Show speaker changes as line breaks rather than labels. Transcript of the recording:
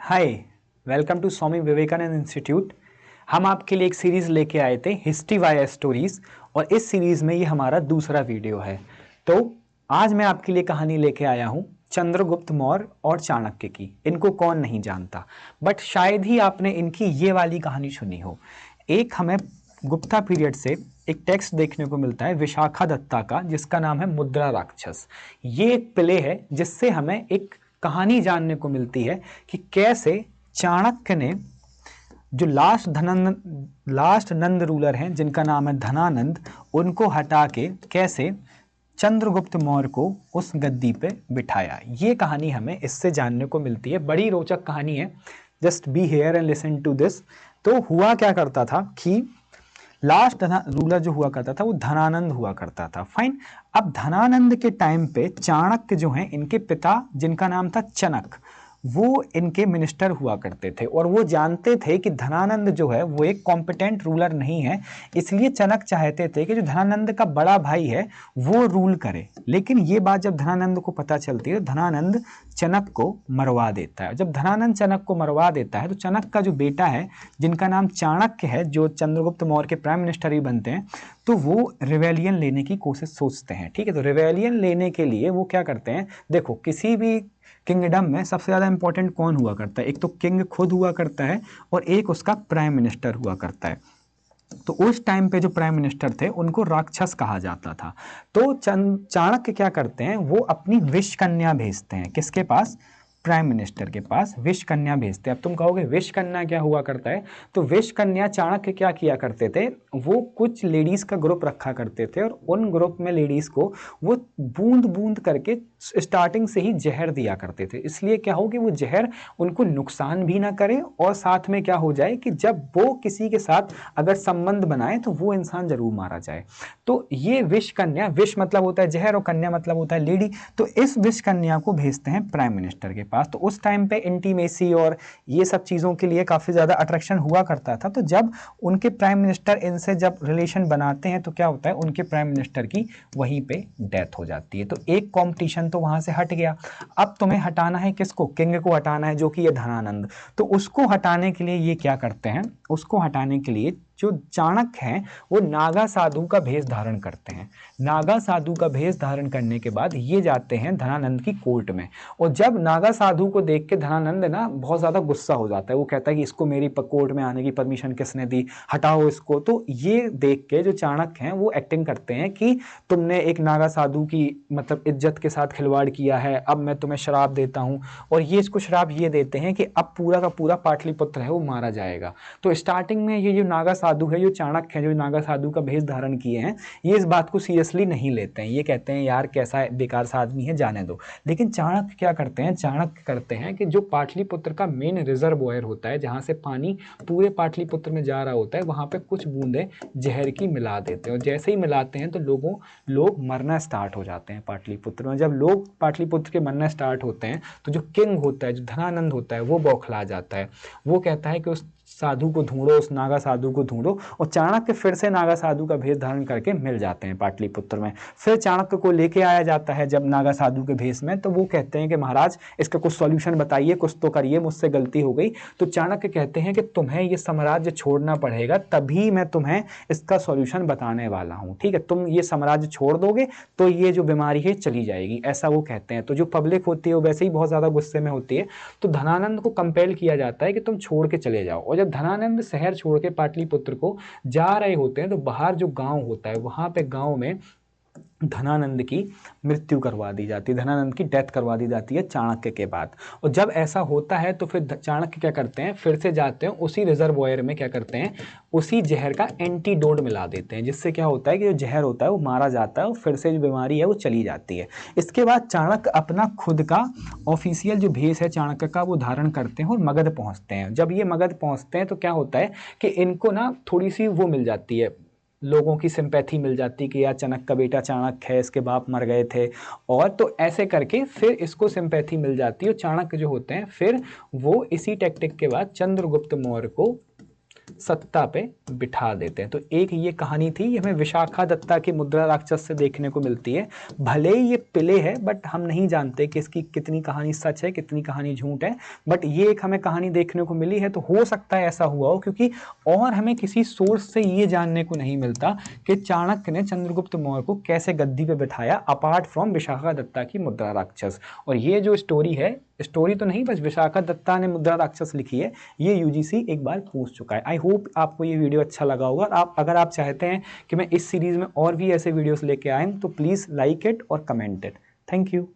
Hi, welcome to Swami Vivekananda institute. हम आपके लिए एक सीरीज लेके आए थे हिस्ट्री वाया स्टोरीज, और इस सीरीज में ये हमारा दूसरा वीडियो है। तो आज मैं आपके लिए कहानी लेके आया हूँ चंद्रगुप्त मौर्य और चाणक्य की। इनको कौन नहीं जानता, बट शायद ही आपने इनकी ये वाली कहानी सुनी हो। एक हमें गुप्ता पीरियड से एक टेक्स्ट देखने को मिलता है विशाखा दत्ता का, जिसका नाम है मुद्रा राक्षस। ये एक प्ले है जिससे हमें एक कहानी जानने को मिलती है कि कैसे चाणक्य ने जो लास्ट नंद रूलर हैं जिनका नाम है धनानंद, उनको हटा के कैसे चंद्रगुप्त मौर्य को उस गद्दी पे बिठाया। ये कहानी हमें इससे जानने को मिलती है। बड़ी रोचक कहानी है। Just be here and listen to this. तो हुआ क्या करता था कि लास्ट रूलर जो हुआ करता था वो धनानंद हुआ करता था। फाइन। अब धनानंद के टाइम पे चाणक्य जो हैं, इनके पिता जिनका नाम था चनक, वो इनके मिनिस्टर हुआ करते थे, और वो जानते थे कि धनानंद जो है वो एक कॉम्पिटेंट रूलर नहीं है। इसलिए चनक चाहते थे कि जो धनानंद का बड़ा भाई है वो रूल करे। लेकिन ये बात जब धनानंद को पता चलती है तो धनानंद चनक को मरवा देता है। जब धनानंद चनक को मरवा देता है तो चनक का जो बेटा है जिनका नाम चाणक्य है, जो चंद्रगुप्त मौर्य के प्राइम मिनिस्टर ही बनते हैं, तो वो रिवेलियन लेने की कोशिश सोचते हैं। ठीक है, तो रिवेलियन लेने के लिए वो क्या करते हैं, देखो किसी भी किंगडम में सबसे ज़्यादा इंपॉर्टेंट कौन हुआ करता है? एक तो किंग खुद हुआ करता है और एक उसका प्राइम मिनिस्टर हुआ करता है। तो उस टाइम पे जो प्राइम मिनिस्टर थे उनको राक्षस कहा जाता था। तो चाणक्य क्या करते हैं, वो अपनी विष कन्या भेजते हैं। किसके पास? प्राइम मिनिस्टर के पास विष कन्या भेजते हैं। अब तुम कहोगे विष कन्या क्या हुआ करता है? तो विष कन्या चाणक्य क्या किया करते थे, वो कुछ लेडीज का ग्रुप रखा करते थे, और उन ग्रुप में लेडीज को वो बूंद बूंद करके स्टार्टिंग से ही जहर दिया करते थे। इसलिए क्या हो कि वो जहर उनको नुकसान भी ना करे, और साथ में क्या हो जाए कि जब वो किसी के साथ अगर संबंध बनाए तो वो इंसान जरूर मारा जाए। तो ये विष कन्या, विष मतलब होता है जहर और कन्या मतलब होता है लेडी, तो इस विष कन्या को भेजते हैं प्राइम मिनिस्टर के पास। तो उस टाइम पे इंटीमेसी और ये सब चीज़ों के लिए काफ़ी ज़्यादा अट्रैक्शन हुआ करता था। तो जब उनके प्राइम मिनिस्टर इनसे जब रिलेशन बनाते हैं तो क्या होता है, उनके प्राइम मिनिस्टर की वहीं पे डेथ हो जाती है। तो एक कॉम्पिटिशन तो वहाँ से हट गया। अब तुम्हें हटाना है किसको? किंग को हटाना है, जो कि ये धनानंद। तो उसको हटाने के लिए ये क्या करते हैं, उसको हटाने के लिए जो चाणक्य हैं वो नागा साधु का भेष धारण करते हैं। नागा साधु का भेष धारण करने के बाद ये जाते हैं धनानंद की कोर्ट में, और जब नागा साधु को देख के धनानंद ना बहुत ज़्यादा गुस्सा हो जाता है। वो कहता है कि इसको मेरी कोर्ट में आने की परमिशन किसने दी, हटाओ इसको। तो ये देख के जो चाणक्य हैं वो एक्टिंग करते हैं कि तुमने एक नागा साधु की मतलब इज्जत के साथ खिलवाड़ किया है, अब मैं तुम्हें श्राप देता हूँ। और ये इसको श्राप ये देते हैं कि अब पूरा का पूरा पाटलिपुत्र है वो मारा जाएगा। तो स्टार्टिंग में ये जो नागा साधु है, जो चाणक्य है, जो नागा साधु का भेष धारण किए हैं, ये इस बात को सीरियसली नहीं लेते हैं। ये कहते हैं यार कैसा बेकार सा आदमी है, जाने दो। लेकिन चाणक्य क्या करते हैं, चाणक्य करते हैं कि जो पाटलिपुत्र का मेन रिजर्वोयर होता है, जहाँ से पानी पूरे पाटलिपुत्र में जा रहा होता है, वहाँ पे कुछ बूंदे जहर की मिला देते हैं। और जैसे ही मिलाते हैं तो लोग मरना स्टार्ट हो जाते हैं पाटलिपुत्र में। जब लोग पाटलिपुत्र के मरना स्टार्ट होते हैं तो जो किंग होता है, जो धनानंद होता है, वो बौखला जाता है। वो कहता है कि उस साधु को ढूंढो, उस नागा साधु को ढूंढो। और चाणक्य फिर से नागा साधु का भेष धारण करके मिल जाते हैं पाटलिपुत्र में। फिर चाणक्य को लेके आया जाता है जब नागा साधु के भेष में, तो वो कहते हैं कि महाराज इसका कुछ सॉल्यूशन बताइए, कुछ तो करिए, मुझसे गलती हो गई। तो चाणक्य कहते हैं कि तुम्हें ये साम्राज्य छोड़ना पड़ेगा, तभी मैं तुम्हें इसका सॉल्यूशन बताने वाला हूँ। ठीक है, तुम ये साम्राज्य छोड़ दोगे तो ये जो बीमारी है चली जाएगी, ऐसा वो कहते हैं। तो जो पब्लिक होती है वो वैसे ही बहुत ज्यादा गुस्से में होती है, तो धनानंद को कंपेल किया जाता है कि तुम छोड़ के चले जाओ। और जब धनानंद शहर छोड़ के पाटलिपुत्र को जा रहे होते हैं तो बाहर जो गांव होता है, वहां पे गांव में धनानंद की मृत्यु करवा दी जाती है, धनानंद की डेथ करवा दी जाती है चाणक्य के बाद। और जब ऐसा होता है तो फिर चाणक्य क्या करते हैं, फिर से जाते हैं उसी रिजर्वोयर में, क्या करते हैं, उसी जहर का एंटीडोट मिला देते हैं, जिससे क्या होता है कि जो जहर होता है वो मारा जाता है और फिर से जो बीमारी है वो चली जाती है। इसके बाद चाणक्य अपना खुद का ऑफिशियल जो भेष है चाणक्य का वो धारण करते हैं और मगध पहुंचते हैं। जब ये मगध पहुंचते हैं तो क्या होता है कि इनको ना थोड़ी सी वो मिल जाती है, लोगों की सिंपैथी मिल जाती कि यार चनक का बेटा चाणक्य है, इसके बाप मर गए थे, और तो ऐसे करके फिर इसको सिंपैथी मिल जाती है। और चाणक्य जो होते हैं फिर वो इसी टैक्टिक के बाद चंद्रगुप्त मौर्य को सत्ता पे बिठा देते हैं। तो एक ये कहानी थी, ये हमें विशाखा दत्ता के मुद्रा राक्षस से देखने को मिलती है। भले ही ये प्ले है बट हम नहीं जानते कि इसकी कितनी कहानी सच है कितनी कहानी झूठ है, बट ये एक हमें कहानी देखने को मिली है। तो हो सकता है ऐसा हुआ हो, क्योंकि और हमें किसी सोर्स से ये जानने को नहीं मिलता कि चाणक्य ने चंद्रगुप्त मौर्य को कैसे गद्दी पे बिठाया अपार्ट फ्रॉम विशाखा दत्ता की मुद्रा राक्षस। और ये जो स्टोरी है, स्टोरी तो नहीं बस विशाखा दत्ता ने मुद्रा राक्षस लिखी है, ये यूजीसी एक बार पूछ चुका है। आई होप आपको ये वीडियो अच्छा लगा होगा। अगर आप चाहते हैं कि मैं इस सीरीज में और भी ऐसे वीडियोस लेके आए तो प्लीज़ लाइक इट और कमेंट इट। Thank you.